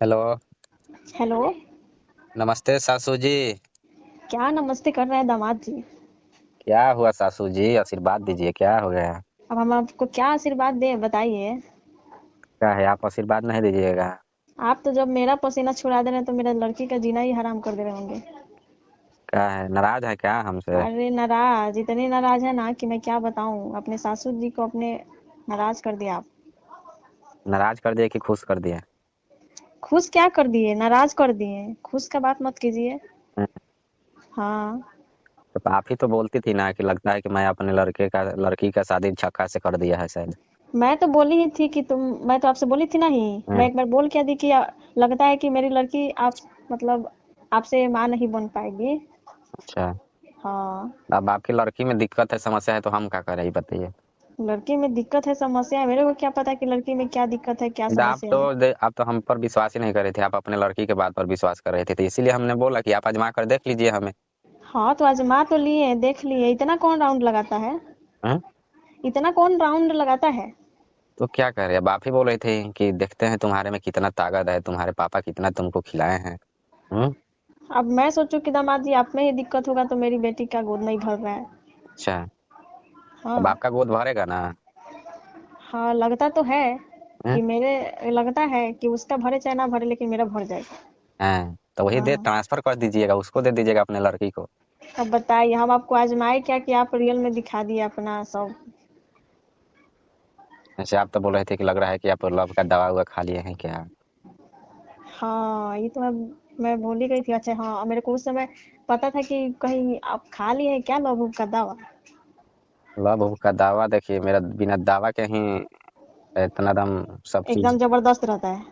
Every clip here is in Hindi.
हेलो। हेलो। नमस्ते सासू जी। क्या नमस्ते कर रहे हैं दामाद जी। क्या हुआ सासू जी, आशीर्वाद दीजिए, क्या हो गया? अब हम आपको क्या आशीर्वाद दें बताइए। क्या है, आप आशीर्वाद नहीं दीजिएगा? आप तो जब मेरा पसीना छुड़ा दे रहे हैं तो मेरा लड़की का जीना ही हराम कर दे रहे होंगे। क्या है, नाराज है क्या हमसे? अरे नाराज, इतने नाराज है ना कि मैं क्या बताऊं, अपने सासू जी को अपने नाराज कर दिया आप। नाराज कर दिए कि खुश कर दिए? खुश क्या कर दिए, नाराज कर दिए, खुश का बात मत कीजिए। हम्म, हाँ। तो आप ही तो बोलती थी ना कि लगता है कि मैं अपने लड़की का शादी छक्का से कर दिया है शायद। मैं तो बोली ही थी कि मैं तो आपसे बोली थी ना ही। मैं हम्म, एक बार बोल क्या दी कि लगता है कि मेरी लड़की आप मतलब आपसे माँ नहीं बन पाएगी। अच्छा। हाँ। अब आपकी लड़की में दिक्कत है, समस्या है, तो हम क्या करें, ये बताइए। लड़की में दिक्कत है, समस्या है, मेरे को क्या पता कि लड़की में क्या दिक्कत है, क्या नहीं तो समस्या है। आप तो हम पर विश्वास ही नहीं कर रहे थे, आप अपने लड़की के बात पर विश्वास कर रहे थे, तो इसीलिए हमने बोला कि आप आजमा कर देख लीजिए हमें। हाँ तो आजमा तो लिए, देख लिए, इतना कौन राउंड लगाता है। हम्म, इतना कौन राउंड लगाता है। तो क्या करें, अब आप ही बोल रहे थे कि देखते हैं तुम्हारे में कितना ताकत है, तुम्हारे पापा कितना तुमको खिलाए हैं। हम्म। अब मैं सोचूं कि दामाद जी आप में ही दिक्कत होगा तो मेरी बेटी का गोद नहीं भर रहा है। अच्छा। अब हाँ। आपका गोद भरेगा ना? हाँ लगता तो है हम्म, कि मेरे, लगता है कि उसका भरे चाहे ना भरे लेकिन मेरा भर जाएगा। हाँ तो वही दे हाँ। ट्रांसफर कर दीजिएगा, उसको दे दीजिएगा अपने लड़की को। अब बताइए हम आपको आजमाए क्या कि आप रियल में दिखा दिए अपना सब। ऐसे आप तो बोल रहे थे कि लग रहा है कि आप लव का दवा हुआ खा लिए हैं क्या? हाँ ये तो मैं भूल ही गई थी। अच्छा हाँ, मेरे को उस समय पता था कि कहीं आप खा लिए हैं क्या लव का दवा। लव का दावा देखिए, मेरा बिना दावा के ही इतना दम सब चीज एकदम जबरदस्त रहता है।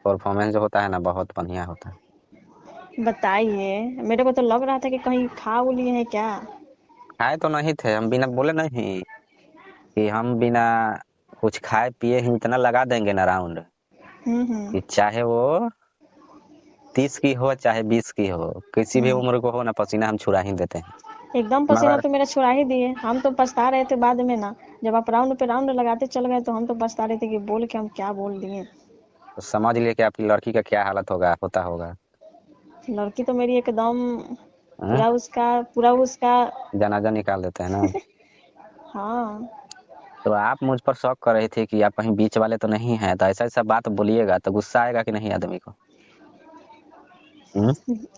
परफॉर्मेंस जो होता है ना, बहुत बढ़िया होता है। बताइए, मेरे को तो लग रहा था कि कहीं खा उ लिए हैं क्या। खाए तो नहीं थे, हम बिना बोले नहीं कि हम बिना कुछ खाए पिए ही इतना लगा देंगे ना राउंड, हम्म। कि चाहे वो 30 की हो चाहे 20 की हो, किसी भी हम्म। उम्र को हो ना, पसीना हम छुड़ा ही देते हैं। एकदम पसीना मगर तो मेरा छुड़ा ही दिए, हम तो पछता रहे थे बाद में ना। जब आप राउंड पे राउंड लगाते चल गए तो हम तो पछता रहे थे कि बोल के हम क्या बोल दिए। तो समझ लिए कि आपकी लड़की का क्या हालत होता होगा। लड़की तो मेरी एकदम हाँ? पूरा उसका। जनाजा निकाल देते हैं ना। हाँ। तो आप मुझ पर शक कर रही थी कि आप कहीं बीच वाले तो नहीं हैं, तो ऐसा ऐसा बात बोलिएगा तो गुस्सा आएगा कि नहीं आदमी को? हम्म?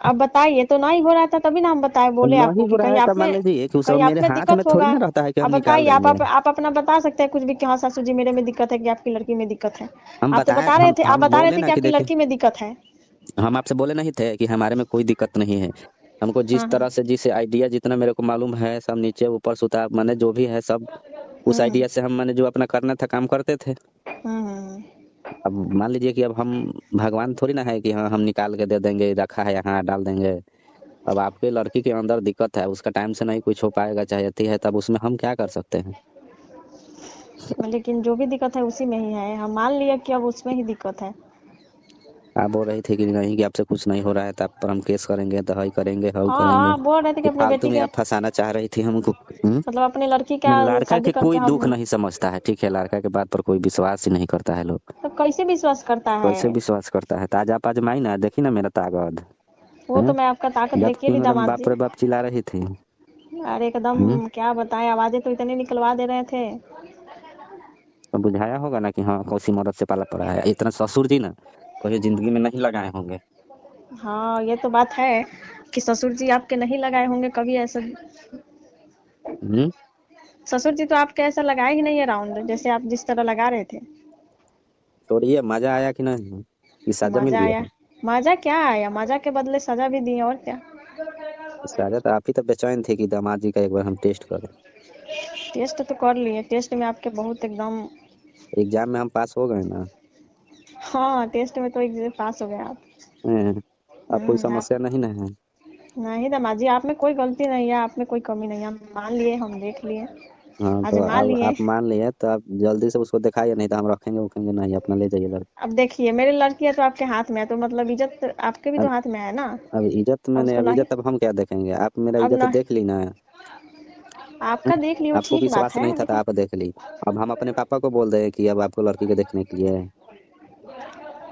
अब बताइए, तो नहीं हो रहा था तभी ना हम बताए तो बोले आपको नहीं हो कि रहा कहीं है आप तब मान में, लीजिए कि उस सब कहीं आप मेरे में हाथ में दिक्कत थोड़ी होगा। ना रहता है कि हम अब निकाल बताइए, देंगे। आप अपना बता सकते हैं कुछ भी कि हाँ सासू जी मेरे में दिक्कत है कि आपकी लड़की में दिक्कत है। हम आप तो बताएं, बता रहे थे, आप हम बता रहे बोले थे ना कि कि आपकी देखिए, लड़की में दिक्कत है। हम आपसे बोले नहीं थे कि हमारे में कोई दिक्कत नहीं है। हमको जिस हाँ हाँ। तरह से जिस आइडिया जितना मेरे को मालूम है, सब नीचे ऊपर सुता मैंने जो भी है सब उस हम्म। आइडिया से हम मैंने जो अपना करना था काम करते थे। हम्म। अब मान लीजिए कि अब हम भगवान थोड़ी ना है कि हाँ हम निकाल के दे देंगे, रखा है यहाँ डाल देंगे। अब आपके लड़की के अंदर दिक्कत है, उसका टाइम से नहीं कुछ हो पाएगा चाहे अति है, तब उसमें हम क्या कर सकते हैं? लेकिन जो भी दिक्कत है उसी में ही है, हम मान लिया कि अब उसमें ही दिक्कत है। आप बोल रही थी कि नहीं कि आपसे कुछ नहीं हो रहा है, तो आप पर हम केस करेंगे, दहाई करेंगे, हव हाँ करेंगे। हाँ, बोल रहे थे कि कि अपने फालतू बेटी में के आप फंसाना चाह रही थी हमको। मतलब अपनी लड़की का लड़का शादी के करके कोई दुख हम। नहीं समझता है, ठीक है, लड़का के बात पर कोई विश्वास ही नहीं करता है लोग। तो कैसे विश्वास करता है। कैसे विश्वास करता है? ताजा पाजमाई ना देखी ना मेरा ताकत। वो हैं? तो मैं आपका ताकत जब देख के ली तीनों एकदम दामाद बाप जी। रे बाप चिल्ला रही थी। अरे हम्म। एकदम क्या बताएं, आवाजें तो इतनी निकलवा दे रहे थे। तो बुझाया होगा ना कि हाँ कौसी मरद से पाला पड़ा है, इतना ससुर जी ना कभी जिंदगी में नहीं लगाए होंगे। हाँ ये तो बात है कि ससुर जी आपके नहीं लगाए होंगे कभी ऐसा। हम्म। ससुर जी तो आपके ऐसा लगाए ही नहीं है राउंड, जैसे आप जिस तरह लगा रहे थे। तो ये मजा आया कि नहीं, कि सजा मिल मजा गया आया। है? मजा क्या आया, मजा के बदले सजा भी दिए और क्या। सजा तो आप ही तो बेचैन थे कि दामाद जी का एक बार हम टेस्ट करें। टेस्ट तो कर लिए, टेस्ट में आपके बहुत एकदम। एग्जाम में हम पास हो गए ना। हाँ टेस्ट में तो एक पास हो गए आप। हैं, अब कोई आप। समस्या नहीं ना है। नहीं दामाद जी, आप में कोई गलती नहीं है, आप में कोई कमी नहीं है, हम मान लिए, हम देख लिए, हाँ तो आजमा अब लिए। आप मान लिए तो आप जल्दी से उसको दिखाइए, नहीं तो हम रखेंगे उखेंगे नहीं, अपना ले जाइए लड़का। अब देखिए मेरी लड़की है तो आपके हाथ में है, तो मतलब इज्जत आपके भी तो अब हाथ में है ना। अब इज्जत अब मैंने उसको अब नहीं। इज्जत अब हम क्या देखेंगे, आप मेरा अब इज्जत ना। देख ली ना। हैं? आपका देख ली वो आपको ठीक बात विश्वास है नहीं था तो लेकिन। आप देख ली। अब हम अपने पापा को बोल रहे हैं कि अब आपको लड़की को देखने के लिए।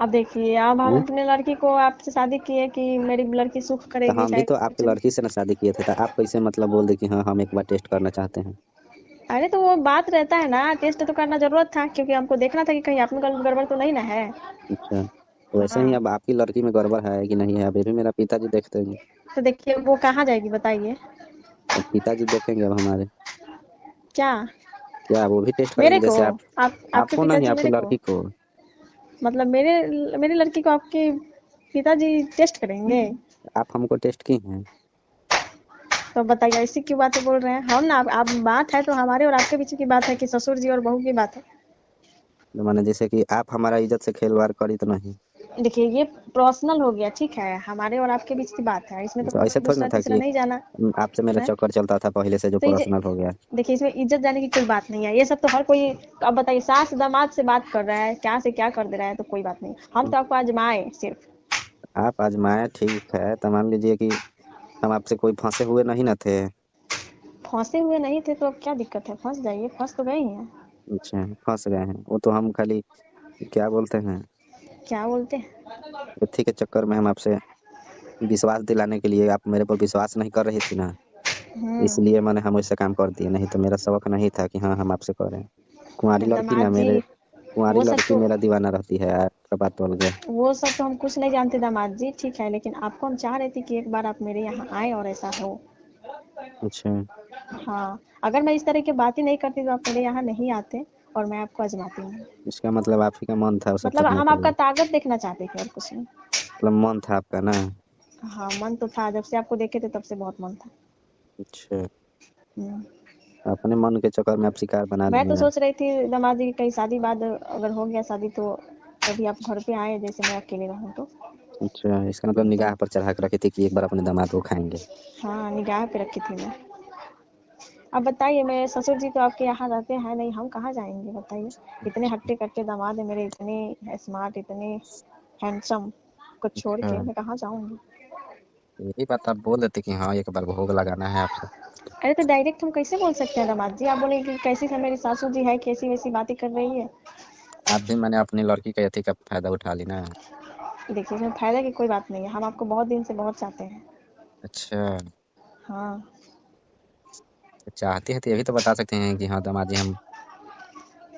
अब देखिए, अब हम हैं? अपने लड़की को आपसे शादी किए कि मेरी लड़की सुख तो करेगी हम भी चाहे तो कुछ आपके भी। लड़की से ना शादी किए थे, तो आप कैसे मतलब बोल दे कि हाँ हम एक बार टेस्ट करना चाहते हैं। अरे तो वो बात रहता है ना, टेस्ट तो करना जरूरत था क्योंकि हमको देखना था कि कहीं आप में गड़बड़ तो नहीं ना है। अच्छा, तो वैसे ही हाँ, अब आपकी लड़की में गड़बड़ है कि नहीं है, अब ये भी मेरा पिताजी देखते हैं। तो देखिए वो कहाँ जाएगी बताइए। अब पिताजी देखेंगे अब हमारे, क्या? क्या वो भी टेस्ट मेरे करेंगे को? जैसे आप। आप आपके आपको नहीं, पिताजी आपकी मेरे को? लड़की को। मतलब मेरी लड़की को आपके पिताजी टेस्ट करेंगे? आप हमको टेस्ट की हैं। तो बताइए ऐसी क्यों बातें बोल रहे हैं? हम ना आप बात है तो हमारे और आपके बीच की बात है कि ससुर जी और बहू की बात है। तो माने जैसे कि आप हमारा इज्जत से खिलवाड़ करी तो नहीं। देखिए ये पर्सनल हो गया, ठीक है, हमारे और आपके बीच की बात है, इसमें तो तो ऐसे कोई थोड़ी ना दूसरा था तीसरा कि नहीं जाना आपसे मेरा है। चक्कर चलता था पहले से जो तो पर्सनल हो गया। देखिए इसमें इज्जत जाने की कोई बात नहीं है, ये सब तो हर कोई। अब बताइए, सास दामाद से बात कर रहा है, क्या से क्या कर दे रहा है, तो कोई बात नहीं, हम तो आपको आजमाए सिर्फ। आप आजमाए ठीक है, तो मान लीजिए कि हम आपसे कोई फंसे हुए नहीं ना थे। फंसे हुए नहीं थे तो अब क्या दिक्कत है, फंस जाइए, फंस तो गए ही हैं। अच्छा, फंस गए हैं वो तो हम खाली क्या बोलते हैं, क्या बोलते हैं? इसी के चक्कर में हम आपसे विश्वास दिलाने के लिए, आप मेरे पर विश्वास नहीं कर रही थी ना, हम्म। इसलिए मैंने हम ऐसा काम कर दिए, नहीं तो मेरा शौक नहीं था कि हाँ हम आपसे करें। कुंवारी लड़की ना दामाद जी, मेरे, कुंवारी वो सब लड़की तो मेरा दीवाना रहती है, आपका बात बोल गया। हम कुछ नहीं जानते दामाद जी, ठीक है, लेकिन आपको हम चाह रहे थे कि एक बार आप मेरे यहाँ आए और ऐसा हो। अच्छा, हाँ, अगर मैं इस तरह की बात ही नहीं करती तो आप मेरे यहाँ नहीं आते और मैं आपको आजमाती नहीं। इसका मतलब आप ही का मन था वो सब मतलब करने हम के आपका लिए। ताकत देखना चाहते थे और कुछ नहीं। मतलब मन था आपका ना। हाँ, मन तो था, जब से आपको देखे थे तब से बहुत मन था। अच्छा, हम्म। अपने मन के चक्कर में आप शिकार बना मैं लिए तो हैं। सोच रही थी दामाद जी की कहीं शादी बाद अगर हो गया शादी तो कभी आप घर पे आए, जैसे मैं अकेले रहूँ तो। अच्छा, इसका मतलब तो निगाह पर चढ़ा के रखी थी कि एक बार अपने दामाद को खाएंगे। हाँ, निगाह पे रखी थी मैं। अब बताइए, मेरे ससुर जी तो आपके यहाँ रहते हैं नहीं, हम कहाँ जाएंगे बताइए। इतने हट्टे कट्टे दामाद है मेरे, इतने स्मार्ट, इतने हैंडसम को छोड़ अच्छा, के मैं कहाँ जाऊंगी। यही बात आप बोल देते कि हाँ एक बार भोग लगाना है आपसे। अरे तो डायरेक्ट हम कैसे बोल सकते हैं दामाद जी, आप बोलेंगे कि कैसी है मेरी सासू जी, है कैसी वैसी बातें कर रही है। आप भी मैंने अपनी लड़की का यथी का फायदा उठा ली ना। देखिए इसमें फायदा की कोई बात नहीं है, हम आपको बहुत दिन से बहुत चाहते हैं। अच्छा, हाँ। तो चाहते हैं तो ये भी तो बता सकते हैं कि हाँ दामाद जी हम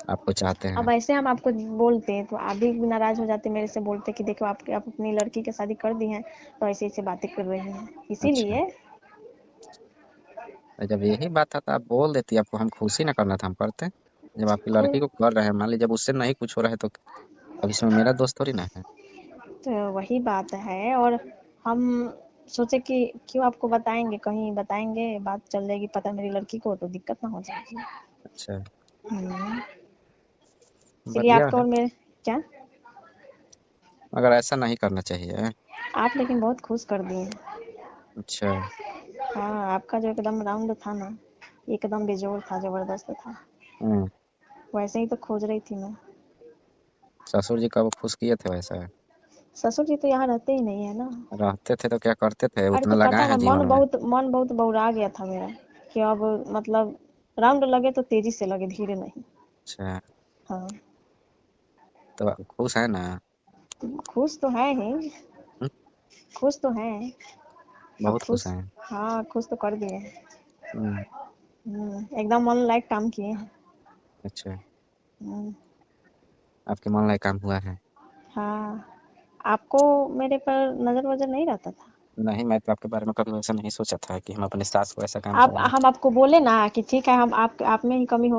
आपको चाहते हैं। अब ऐसे हम आपको बोलते हैं तो आप भी नाराज हो जाते, मेरे से बोलते कि देखो आप अपनी लड़की की शादी कर दी हैं तो ऐसे ऐसे बातें कर रही हैं, अच्छा, इसीलिए। तो जब यही बात था तो आप बोल देती, आपको हम खुशी ना करना था हम करते। जब आपकी खु- लड़की को कर रहे हैं, मान लीजिए जब उससे नहीं कुछ हो रहा है तो अब इसमें मेरा दोस्त थोड़ी ना है। तो वही बात है, और हम सोचे कि क्यों आपको बताएंगे, कहीं बताएंगे बात चल जाएगी पता मेरी लड़की को तो दिक्कत ना हो जाएगी। अच्छा, हम्म। इसलिए बढ़िया आपको है, और मेरे क्या। मगर ऐसा नहीं करना चाहिए। आप लेकिन बहुत खुश कर दिए हैं। अच्छा, हाँ, आपका जो एकदम राउंड था ना, एकदम बेजोड़ था, जबरदस्त था। हम्म, वैसे ही तो खोज रही थी मैं। ससुर जी कब खुश किए थे वैसा। ससुर जी तो यहाँ रहते ही नहीं है ना। रहते थे तो क्या करते थे, अरे उतना तो पता लगाए है, हैं जीवन में। मन बहुत बौरा गया था मेरा कि अब मतलब राउंड लगे तो तेजी से लगे, धीरे नहीं। अच्छा, हाँ। तो खुश है ना। खुश तो है ही। हम्म, खुश तो है। अब बहुत खुश खुश। हैं। हाँ, खुश तो कर दिए हैं। हम्म, एकदम मन लायक काम किए हैं। अच्छा, हम्म। आपके मन लायक काम हुआ है। हाँ। आपको मेरे पर नजर वजर नहीं रहता था? नहीं, मैं तो आपके बारे में कभी वैसा नहीं सोचा था कि हम अपने सास को ऐसा काम आप करेंगे। हम आपको बोले ना कि ठीक है, हम आप में ही कमी होगा।